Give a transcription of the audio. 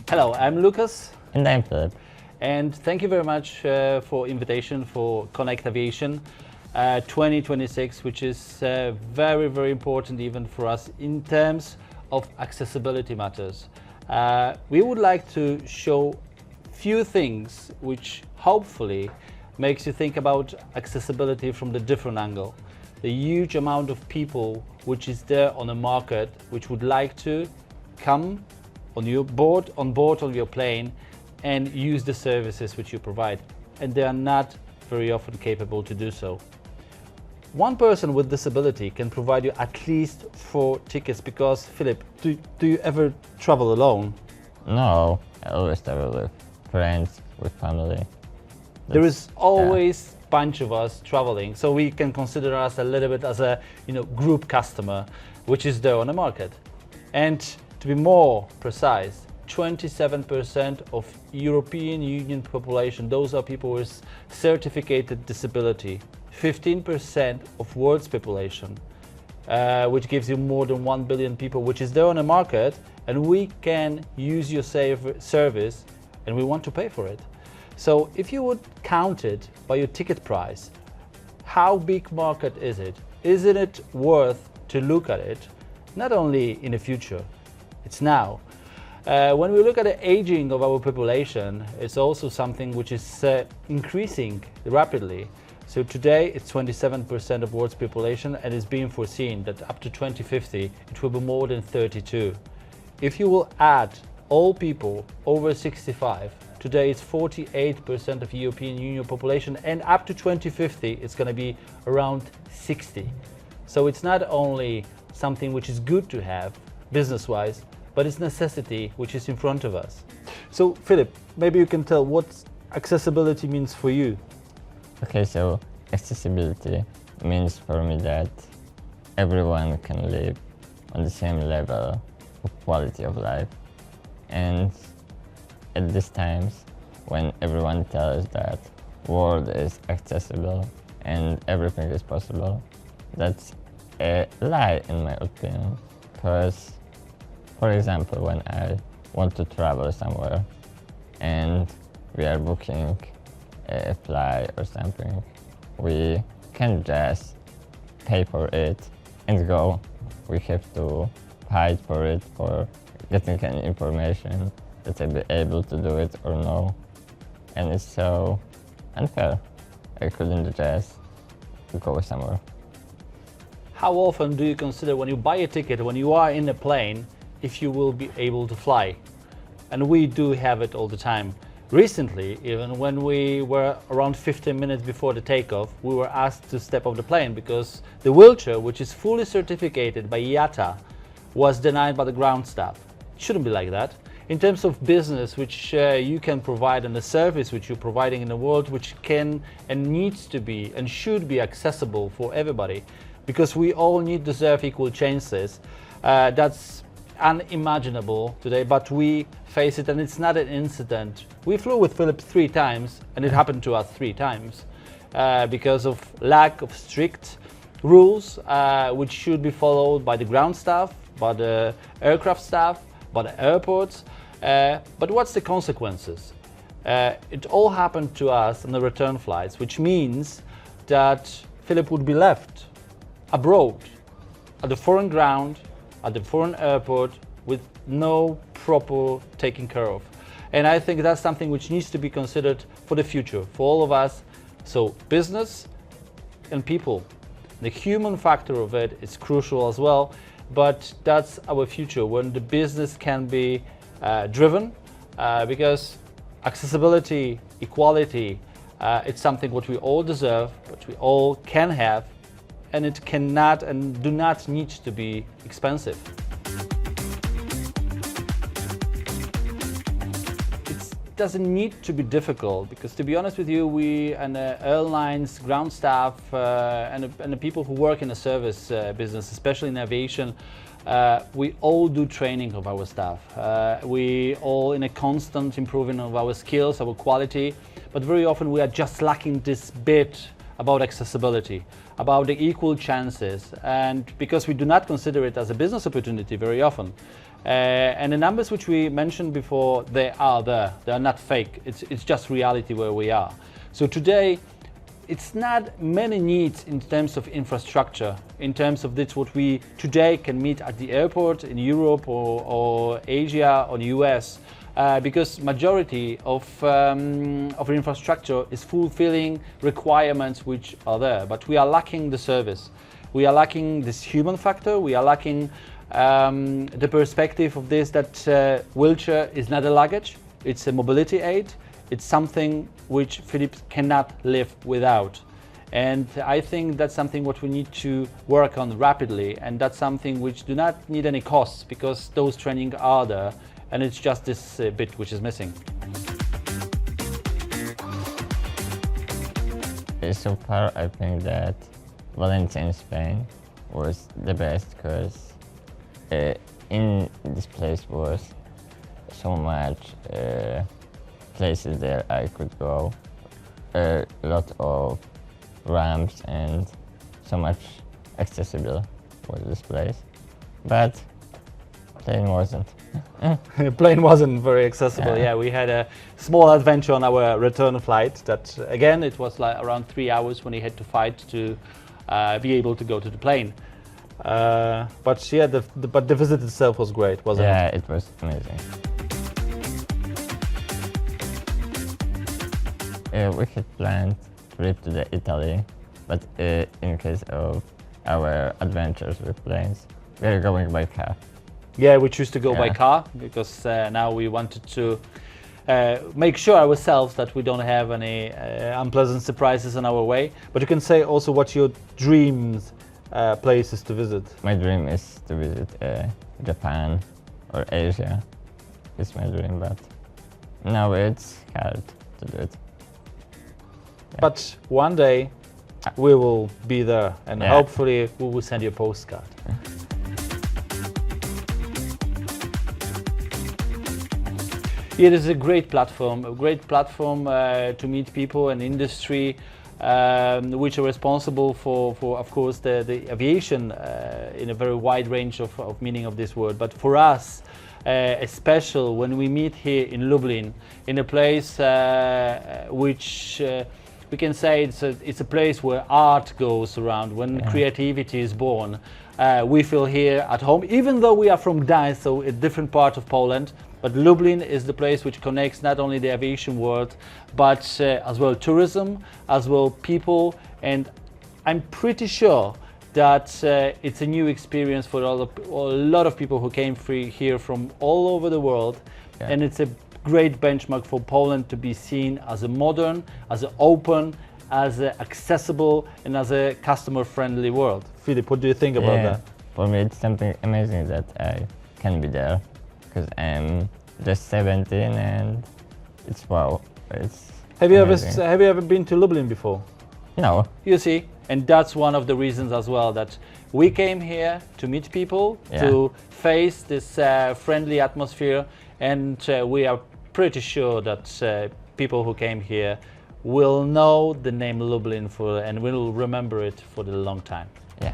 Hello, I'm Lukasz. And I'm Filip. And thank you very much for invitation for Connect Aviation 2026, which is very, very important even for us in terms of accessibility matters. We would like to show few things which hopefully makes you think about accessibility from the different angle. The huge amount of people which is there on the market which would like to come on board on your plane and use the services which you provide, and they are not very often capable to do so. One person with disability can provide you at least 4 tickets, because Filip, do you ever travel alone? No, I always travel with friends, with family. There is always a bunch of us traveling, so we can consider us a little bit as a group customer which is there on the market. And to be more precise, 27% of European Union population, those are people with certificated disability. 15% of world's population, which gives you more than 1 billion people, which is there on the market, and we can use your service and we want to pay for it. So if you would count it by your ticket price, how big market is it? Isn't it worth to look at it, not only in the future, it's now. When we look at the aging of our population, it's also something which is increasing rapidly. So today it's 27% of world's population, and it's being foreseen that up to 2050 it will be more than 32. If you will add all people over 65, today it's 48% of European Union population, and up to 2050 it's going to be around 60. So it's not only something which is good to have business-wise, but it's necessity which is in front of us. So Filip, maybe you can tell what accessibility means for you. Okay, so accessibility means for me that everyone can live on the same level of quality of life. And at these times, when everyone tells that world is accessible and everything is possible, that's a lie in my opinion. Because, for example, when I want to travel somewhere and we are booking a flight or something, we can't just pay for it and go. We have to fight for it, for getting any information that I'll be able to do it or no. And it's so unfair. I couldn't just go somewhere. How often do you consider, when you buy a ticket, when you are in a plane, if you will be able to fly? And we do have it all the time. Recently, even when we were around 15 minutes before the takeoff, we were asked to step off the plane because the wheelchair, which is fully certificated by IATA, was denied by the ground staff. It shouldn't be like that. In terms of business which you can provide, and the service which you're providing in the world, which can and needs to be and should be accessible for everybody, because we all deserve equal chances. That's unimaginable today, but we face it, and it's not an incident. We flew with Filip 3 times, and it happened to us 3 times because of lack of strict rules which should be followed by the ground staff, by the aircraft staff, by the airports. But what's the consequences? It all happened to us on the return flights, which means that Filip would be left abroad at the foreign ground, at the foreign airport, with no proper taking care of. And I think that's something which needs to be considered for the future, for all of us. So business and people, the human factor of it is crucial as well, but that's our future, when the business can be driven, because accessibility, equality, it's something what we all deserve, what we all can have, and it cannot and do not need to be expensive. It doesn't need to be difficult, because to be honest with you, we and airlines, ground staff, and the people who work in the service business, especially in aviation, we all do training of our staff. We all in a constant improving of our skills, our quality, but very often we are just lacking this bit about accessibility, about the equal chances, and because we do not consider it as a business opportunity very often. And the numbers which we mentioned before, they are there. They are not fake. It's just reality where we are. So today, it's not many needs in terms of infrastructure, in terms of this what we today can meet at the airport in Europe or Asia or the US, because majority of infrastructure is fulfilling requirements which are there, but we are lacking the service. We are lacking this human factor. We are lacking the perspective of this that wheelchair is not a luggage, it's a mobility aid. It's something which Filip cannot live without. And I think that's something what we need to work on rapidly, and that's something which do not need any costs because those trainings are there, and it's just this bit which is missing. So far, I think that Valencia in Spain was the best because in this place was so much places that I could go, a lot of ramps and so much accessible was this place, but plane wasn't. Plane wasn't very accessible. Yeah. Yeah, we had a small adventure on our return flight that again it was like around 3 hours when he had to fight to be able to go to the plane. But yeah, but the visit itself was great, wasn't it? Yeah, it was amazing. We had planned trip to Italy, but in case of our adventures with planes, we are going by car. Yeah, we choose to go by Yeah. car because now we wanted to make sure ourselves that we don't have any unpleasant surprises on our way. But you can say also what your dreams places to visit. My dream is to visit Japan or Asia. It's my dream, but now it's hard to do it. But one day we will be there, and Yeah. hopefully we will send you a postcard. It is a great platform to meet people and industry which are responsible for of course, the aviation in a very wide range of meaning of this word. But for us, especially when we meet here in Lublin, in a place which we can say it's a place where art goes around, when creativity is born. We feel here at home, even though we are from Gdańsk, so a different part of Poland. But Lublin is the place which connects not only the aviation world, but as well tourism, as well people. And I'm pretty sure that it's a new experience for a lot of people who came here from all over the world. Yeah. And it's a great benchmark for Poland to be seen as a modern, as an open, as a accessible, and as a customer-friendly world. Filip, what do you think about that? For me, it's something amazing that I can be there because I'm just 17 and it's wow. It's Have you amazing. ever been to Lublin before? No. You see, and that's one of the reasons as well that we came here to meet people, to face this friendly atmosphere, and we are pretty sure that people who came here will know the name Lublin and will remember it for the long time. Yeah.